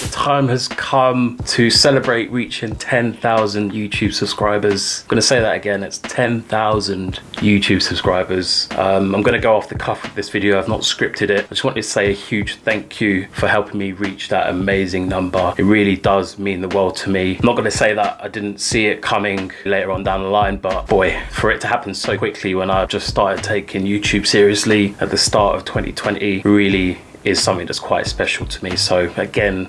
The time has come to celebrate reaching 10,000 YouTube subscribers. I'm gonna say that again, it's 10,000 YouTube subscribers. I'm gonna go off the cuff with this video. I've not scripted it. I just wanted to say a huge thank you for helping me reach that amazing number. It really does mean the world to me. I'm not gonna say that I didn't see it coming later on down the line, but boy, for it to happen so quickly when I just started taking YouTube seriously at the start of 2020 really is something that's quite special to me. So again,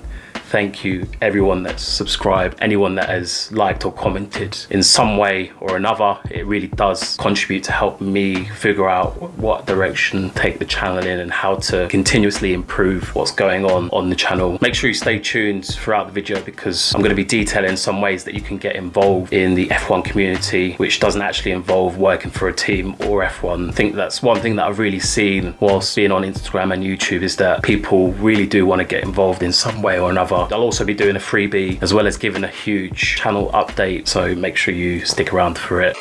thank you everyone that's subscribed, anyone that has liked or commented in some way or another. It really does contribute to help me figure out what direction take the channel in and how to continuously improve what's going on the channel. Make sure you stay tuned throughout the video because I'm going to be detailing some ways that you can get involved in the F1 community, which doesn't actually involve working for a team or F1. I think that's one thing that I've really seen whilst being on Instagram and YouTube is that people really do want to get involved in some way or another. I'll also be doing a freebie as well as giving a huge channel update, so make sure you stick around for it.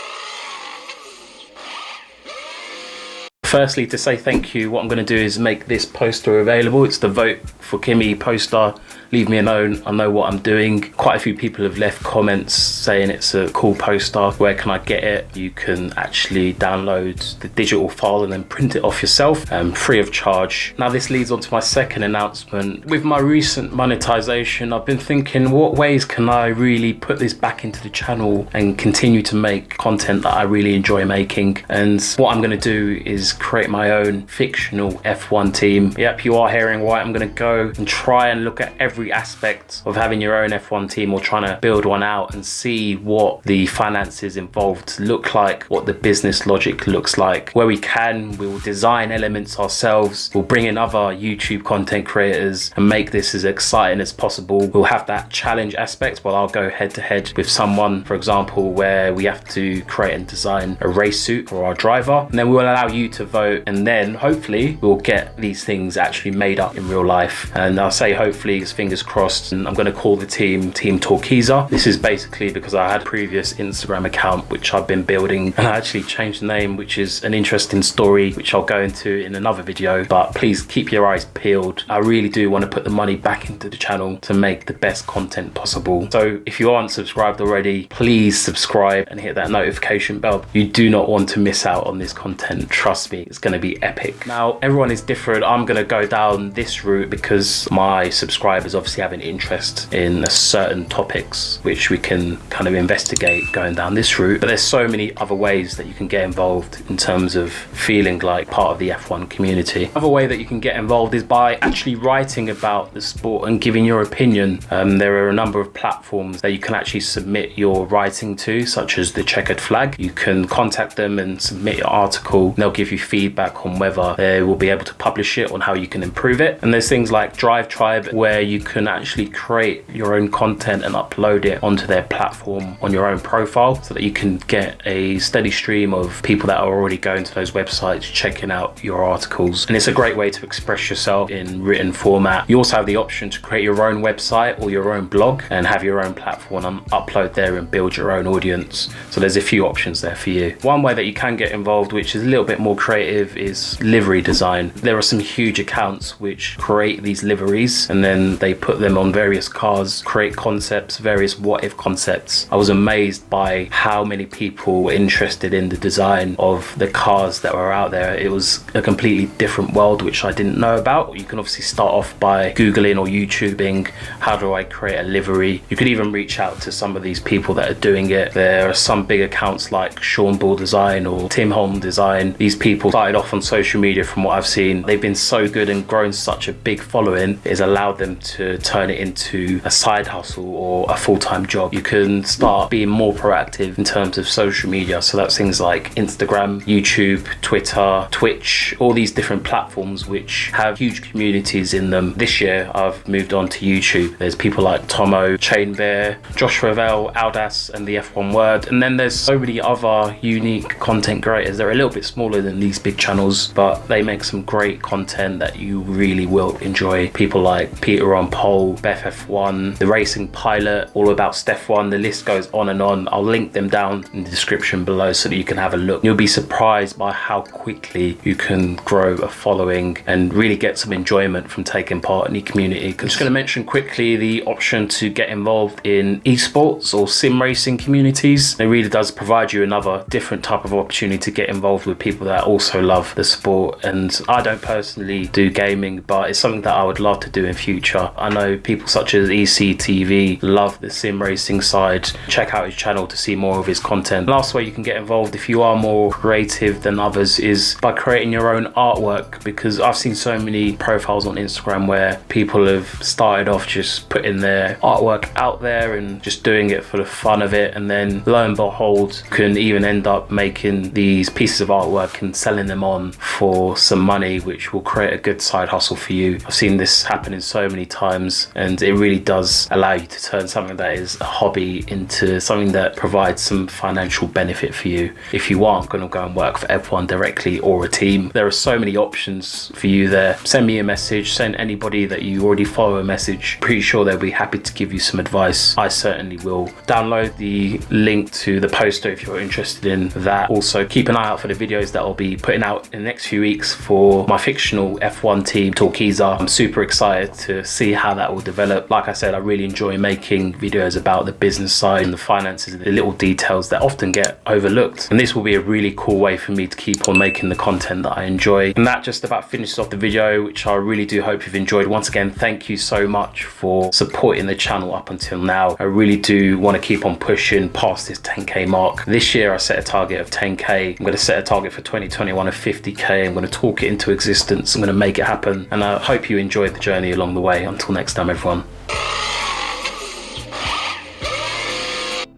Firstly, to say thank you, what I'm going to do is make this poster available. It's the Vote for Kimi poster. Leave me a note, I know what I'm doing. Quite a few people have left comments saying it's a cool poster. Where can I get it? You can actually download the digital file and then print it off yourself, free of charge. Now this leads on to my second announcement. With my recent monetization, I've been thinking, what ways can I really put this back into the channel and continue to make content that I really enjoy making? And what I'm going to do is create my own fictional F1 team. Yep, you are hearing right. I'm going to go and try and look at every aspect of having your own F1 team or trying to build one out and see what the finances involved look like, what the business logic looks like. Where we can, we will design elements ourselves. We'll bring in other YouTube content creators and make this as exciting as possible. We'll have that challenge aspect where I'll go head to head with someone, for example, where we have to create and design a race suit for our driver. And then we'll allow you to vote, and then hopefully we'll get these things actually made up in real life. And I'll say hopefully, it's fingers crossed, and I'm going to call the team Torquiza. This is basically because I had a previous Instagram account which I've been building, and I actually changed the name, which is an interesting story which I'll go into in another video. But please keep your eyes peeled. I really do want to put the money back into the channel to make the best content possible. So if you aren't subscribed already, please subscribe and hit that notification bell. You do not want to miss out on this content. Trust me, it's going to be epic. Now everyone is different. I'm going to go down this route because my subscribers obviously have an interest in certain topics which we can kind of investigate going down this route. But there's so many other ways that you can get involved in terms of feeling like part of the F1 community. Another way that you can get involved is by actually writing about the sport and giving your opinion. There are a number of platforms that you can actually submit your writing to, such as the Checkered Flag. You can contact them and submit your article. They'll give you feedback on whether they will be able to publish it, on how you can improve it. And there's things like Drive Tribe where you can actually create your own content and upload it onto their platform on your own profile, so that you can get a steady stream of people that are already going to those websites checking out your articles. And it's a great way to express yourself in written format. You also have the option to create your own website or your own blog and have your own platform and upload there and build your own audience. So there's a few options there for you. One way that you can get involved, which is a little bit more creative, is livery design. There are some huge accounts which create these liveries and then they put them on various cars, create concepts, various what if concepts. I was amazed by how many people were interested in the design of the cars that were out there. It was a completely different world which I didn't know about. You can obviously start off by Googling or YouTubing, how do I create a livery? You could even reach out to some of these people that are doing it. There are some big accounts like Sean Ball Design or Tim Holmes Design. These people started off on social media. From what I've seen, they've been so good and grown such a big following, it has allowed them to turn it into a side hustle or a full-time job. You can start being more proactive in terms of social media. So that's things like Instagram, YouTube, Twitter, Twitch, all these different platforms which have huge communities in them. This year I've moved on to YouTube. There's people like Tomo, Chain Bear, Josh Ravel, Aldas and the F1 Word. And then there's so many other unique content creators. They're a little bit smaller than these these big channels, but they make some great content that you really will enjoy. People like Peter on Pole, Beth F1, The Racing Pilot, All About SteF1, the list goes on and on. I'll link them down in the description below so that you can have a look. You'll be surprised by how quickly you can grow a following and really get some enjoyment from taking part in the community. I'm just going to mention quickly the option to get involved in esports or sim racing communities. It really does provide you another different type of opportunity to get involved with people that also love the sport. And I don't personally do gaming, but it's something that I would love to do in future. I know people such as ECTV love the sim racing side. Check out his channel to see more of his content. Last way you can get involved if you are more creative than others is by creating your own artwork, because I've seen so many profiles on Instagram where people have started off just putting their artwork out there and just doing it for the fun of it, and then lo and behold can even end up making these pieces of artwork and selling them on for some money, which will create a good side hustle for you. I've seen this happening so many times, and it really does allow you to turn something that is a hobby into something that provides some financial benefit for you if you aren't going to go and work for F1 directly or a team. There are so many options for you there. Send me a message, send anybody that you already follow a message. Pretty sure they'll be happy to give you some advice. I certainly will. Download the link to the poster if you're interested in that. Also keep an eye out for the videos that I'll be putting out in the next few weeks for my fictional F1 team Torquiza. I'm super excited to see how that will develop. Like I said, I really enjoy making videos about the business side and the finances, the little details that often get overlooked, and this will be a really cool way for me to keep on making the content that I enjoy. And that just about finishes off the video, which I really do hope you've enjoyed. Once again, thank you so much for supporting the channel up until now. I really do want to keep on pushing past this 10k mark. This year I set a target of 10k. I'm going to set a target for 2021 of 50k. I'm going to talk it into existence. I'm going to make it happen, and I hope you enjoyed the journey along the way. Until next time, everyone.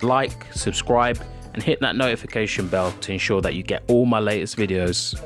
Like, subscribe, and hit that notification bell to ensure that you get all my latest videos.